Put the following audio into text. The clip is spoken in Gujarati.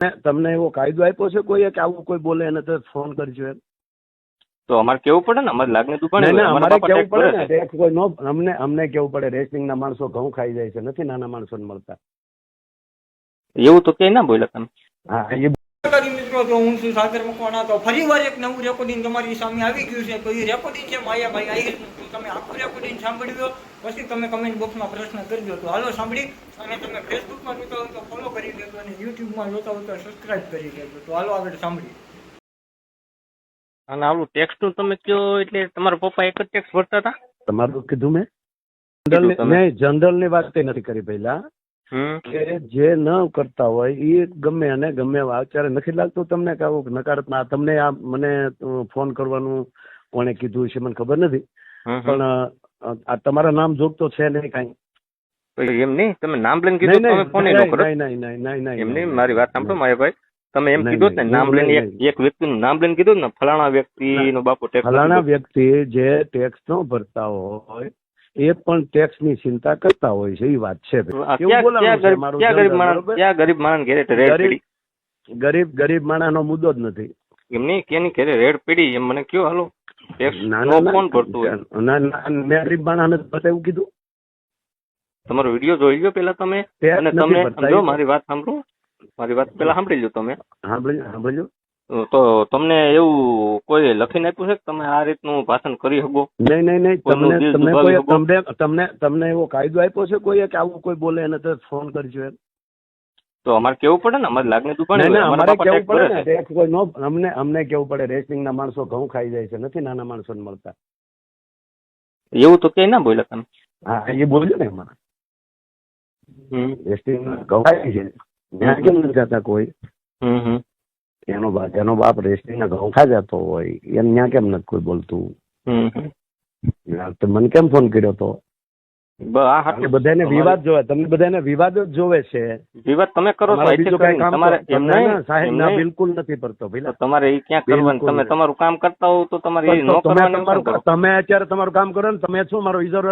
તમને એવો કાયદો આપ્યો છે કોઈએ કે આવું કોઈ બોલે એને તો ફોન કરજો એમ? તો અમારે કેવું પડે ને, અમારે લાગણી દુકાન નહીં, અમારે કેવું પડે ને, ટેક્સ કોઈ નો, અમને કેવું પડે. રેસ્ટિંગના માણસો ઘઉં ખાઈ જાય છે, નથી નાના માણસોને મળતા. એવું તો ક્યાંય ના બોલ્યા તમે. હા, એ મિત્રો, તો હું છું સાગર મકવાણા. તો ફરીવાર એક નવું રેકોર્ડિંગ તમારી સામે આવી ગયું છે. તો એ રેકોર્ડિંગ છે માયાભાઈ આહિર. તો તમે આખું રેકોર્ડિંગ સાંભળી લો, પછી તમે કમેન્ટ બોક્સમાં પ્રશ્ન કરજો. તો હાલો સાંભળી. અને તમે ફેસબુકમાં જોતા હોય તો ફોલો કરી દેજો, અને યુટ્યુબમાં જોતા હોય તો સબસ્ક્રાઇબ કરી દેજો. તો હાલો આગળ સાંભળી. અને આવડું ટેક્સ નું તમે કયો, એટલે તમારા પપ્પા એક જ ટેક્સ ભરતા હતા? તમારું કીધું મેં. કીધું તમે. જનરલ ની વાત નથી કરી પહેલા, કે જે ન કરતા હોય એ ગમે અને ગમે અત્યારે નથી લાગતું તમને કે આવું નકારાત્મક તમને આ મને ફોન કરવાનું કોણે કીધું છે મને ખબર નથી, પણ આ તમારા નામ જોગતો છે નહીં કાંઈ. એમ નહીં, તમે નામ લઈને કીધું, તમે ફોન ન કરો. નહીં, એમ નહીં, મારી વાત સાંભળો માયાભાઈ. તમે એમ કીધું ને, નામ લઈને એક વ્યક્તિનું નામ લઈને કીધું ને, ફલાણા વ્યક્તિ નો બાપુ ટેક્સ. ફલાણા વ્યક્તિ જે ટેક્સ ન ભરતા હોય એ પણ ટેક્સ ની ચિંતા કરતા હોય છે, એ વાત છે. ગરીબ માણસ નો મુદ્દો જ નથી. એમની કેની ઘરે રેડ પડી એમ મને કયો. હાલો, ટેક્સ નો ફોન ભરતું હોય. મેં ગરીબ માણસ ને બતાવ્યું કીધું. તમારો વિડીયો જોઈ લો પેલા તમે, અને તમે સમજો મારી વાત સાંભળો. મારી વાત પેલા સાંભળી લો તમે. સાંભળજો. તો તમને એવું કોઈ લખીને આપ્યું છે કે તમે આ રીતનું ભાષણ કરી શકો? નહીં. તમને એવો કાયદો આપ્યો છે કોઈએ કે આવું કોઈ બોલે એને તો ફોન કરજો એમ? તો અમારે કેવું પડે ને, અમારે લાગણી દુકાન. અમારે કેવું પડે ને, ટેક્સ કોઈ નો, અમને કેવું પડે. રેસ્ટિંગના માણસો ઘઉં ખાઈ જાય છે, નથી નાના માણસોને મળતા. એવું તો ક્યાંય ના બોલ્યા તમે. હા, એ બોલ્યો ને અમારે. રેસ્ટિંગના ઘઉં ખાઈ છે, ત્યાં કેમ નથી જતા કોઈ? એનો બાપ રેસ્ટિંગના ઘઉં ખા જતો હોય, એને ત્યાં કેમ નથી કોઈ બોલતું? મને કેમ ફોન કર્યો તો? બધાને વિવાદ જોવે, તમને બધાને વિવાદ જ જોવે છે. વિવાદ તમે કરો છો, સાહેબ ના બિલકુલ નથી પડતો. તમારે એ ક્યાં કરવાનું? તમે તમારું કામ કરતા હોવ તો તમારે એ ન કરવાનું. તમે અત્યારે તમારું કામ કરો ને, તમે શું મારો ઇજરો